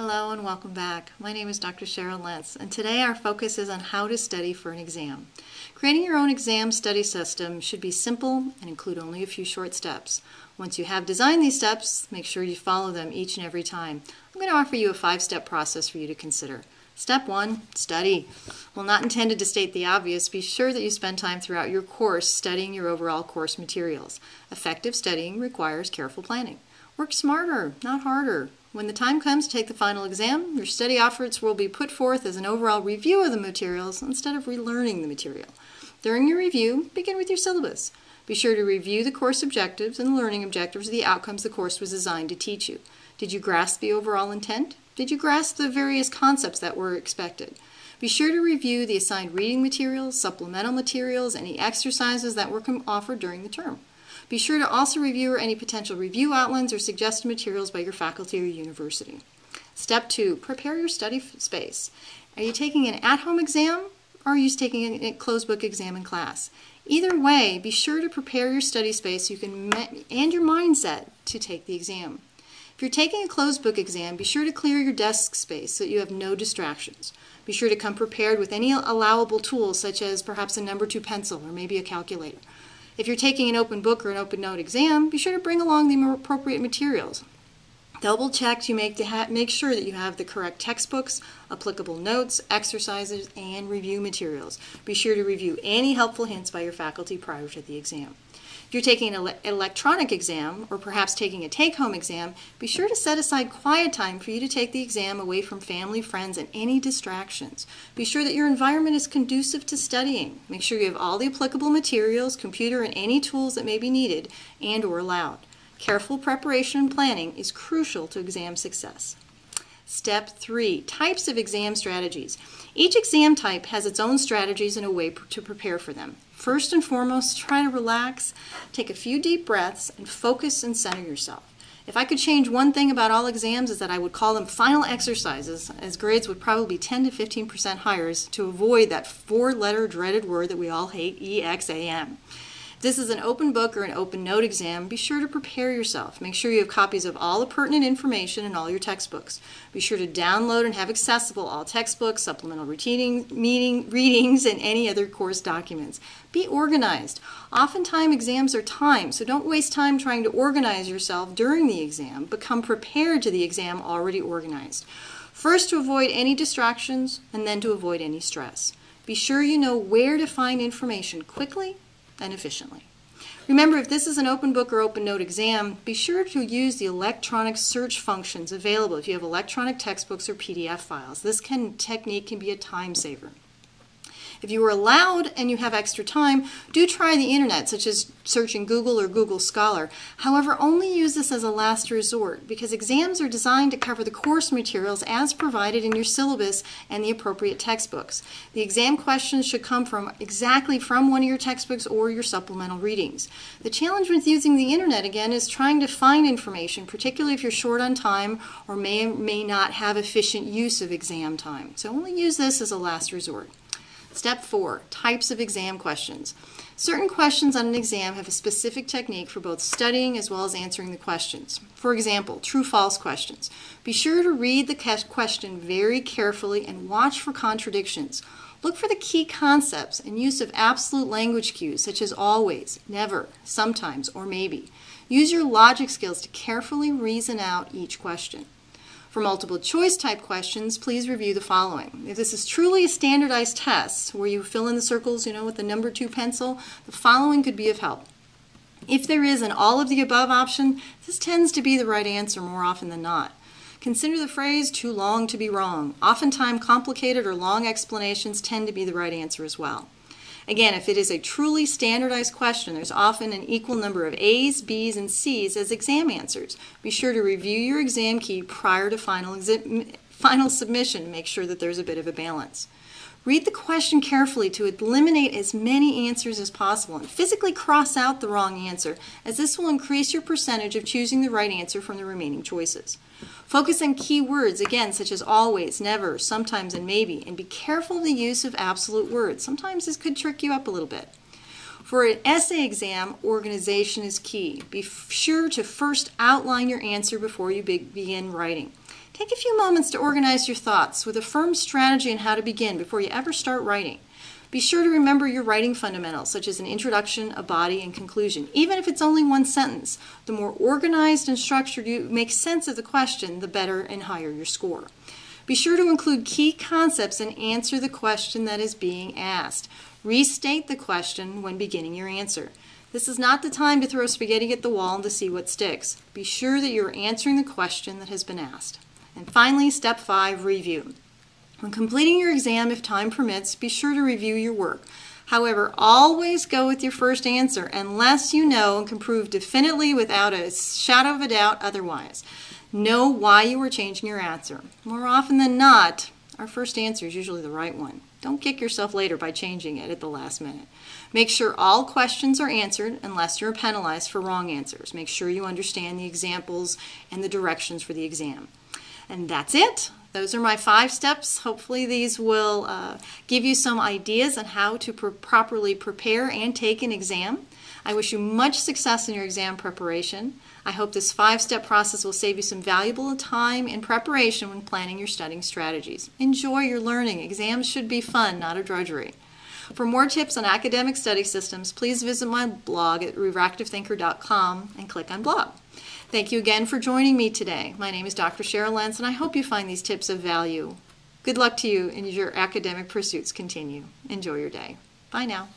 Hello and welcome back. My name is Dr. Cheryl Lentz, and today our focus is on how to study for an exam. Creating your own exam study system should be simple and include only a few short steps. Once you have designed these steps, make sure you follow them each and every time. I'm going to offer you a 5-step process for you to consider. Step 1, study. While not intended to state the obvious, be sure that you spend time throughout your course studying your overall course materials. Effective studying requires careful planning. Work smarter, not harder. When the time comes to take the final exam, your study efforts will be put forth as an overall review of the materials instead of relearning the material. During your review, begin with your syllabus. Be sure to review the course objectives and learning objectives of the outcomes the course was designed to teach you. Did you grasp the overall intent? Did you grasp the various concepts that were expected? Be sure to review the assigned reading materials, supplemental materials, any exercises that were offered during the term. Be sure to also review any potential review outlines or suggested materials by your faculty or university. Step 2, prepare your study space. Are you taking an at-home exam or are you taking a closed book exam in class? Either way, be sure to prepare your study space and your mindset to take the exam. If you're taking a closed book exam, be sure to clear your desk space so that you have no distractions. Be sure to come prepared with any allowable tools such as perhaps a number 2 pencil or maybe a calculator. If you're taking an open book or an open note exam, be sure to bring along the appropriate materials. Double check to make sure that you have the correct textbooks, applicable notes, exercises, and review materials. Be sure to review any helpful hints by your faculty prior to the exam. If you're taking an electronic exam or perhaps taking a take-home exam, be sure to set aside quiet time for you to take the exam away from family, friends, and any distractions. Be sure that your environment is conducive to studying. Make sure you have all the applicable materials, computer, and any tools that may be needed and or allowed. Careful preparation and planning is crucial to exam success. Step 3, types of exam strategies. Each exam type has its own strategies and a way to prepare for them. First and foremost, try to relax, take a few deep breaths, and focus and center yourself. If I could change one thing about all exams is that I would call them final exercises, as grades would probably be 10 to 15% higher to avoid that 4-letter dreaded word that we all hate, EXAM. If this is an open book or an open note exam, be sure to prepare yourself. Make sure you have copies of all the pertinent information in all your textbooks. Be sure to download and have accessible all textbooks, supplemental readings, and any other course documents. Be organized. Oftentimes exams are timed, so don't waste time trying to organize yourself during the exam. Become prepared to the exam already organized. First, to avoid any distractions, and then to avoid any stress. Be sure you know where to find information quickly and efficiently. Remember, if this is an open book or open note exam, be sure to use the electronic search functions available if you have electronic textbooks or PDF files. This technique can be a time saver. If you are allowed and you have extra time, do try the internet, such as searching Google or Google Scholar. However, only use this as a last resort because exams are designed to cover the course materials as provided in your syllabus and the appropriate textbooks. The exam questions should come exactly from one of your textbooks or your supplemental readings. The challenge with using the internet, again, is trying to find information, particularly if you're short on time or may not have efficient use of exam time. So only use this as a last resort. Step 4, types of exam questions. Certain questions on an exam have a specific technique for both studying as well as answering the questions. For example, true-false questions. Be sure to read the question very carefully and watch for contradictions. Look for the key concepts and use of absolute language cues such as always, never, sometimes, or maybe. Use your logic skills to carefully reason out each question. For multiple choice type questions, please review the following. If this is truly a standardized test where you fill in the circles, with the number 2 pencil, the following could be of help. If there is an all of the above option, this tends to be the right answer more often than not. Consider the phrase too long to be wrong. Oftentimes complicated or long explanations tend to be the right answer as well. Again, if it is a truly standardized question, there's often an equal number of A's, B's, and C's as exam answers. Be sure to review your exam key prior to final submission to make sure that there's a bit of a balance. Read the question carefully to eliminate as many answers as possible and physically cross out the wrong answer, as this will increase your percentage of choosing the right answer from the remaining choices. Focus on key words, again, such as always, never, sometimes, and maybe, and be careful of the use of absolute words. Sometimes this could trick you up a little bit. For an essay exam, organization is key. Be sure to first outline your answer before you begin writing. Take a few moments to organize your thoughts with a firm strategy on how to begin before you ever start writing. Be sure to remember your writing fundamentals, such as an introduction, a body, and conclusion. Even if it's only one sentence, the more organized and structured you make sense of the question, the better and higher your score. Be sure to include key concepts and answer the question that is being asked. Restate the question when beginning your answer. This is not the time to throw spaghetti at the wall and to see what sticks. Be sure that you're answering the question that has been asked. And finally, step 5, review. When completing your exam, if time permits, be sure to review your work. However, always go with your first answer unless you know and can prove definitely without a shadow of a doubt otherwise. Know why you are changing your answer. More often than not, our first answer is usually the right one. Don't kick yourself later by changing it at the last minute. Make sure all questions are answered unless you're penalized for wrong answers. Make sure you understand the examples and the directions for the exam. And that's it. Those are my 5 steps. Hopefully these will give you some ideas on how to properly prepare and take an exam. I wish you much success in your exam preparation. I hope this 5-step process will save you some valuable time in preparation when planning your studying strategies. Enjoy your learning. Exams should be fun, not a drudgery. For more tips on academic study systems, please visit my blog at reactivethinker.com and click on blog. Thank you again for joining me today. My name is Dr. Cheryl Lentz, and I hope you find these tips of value. Good luck to you and your academic pursuits continue. Enjoy your day. Bye now.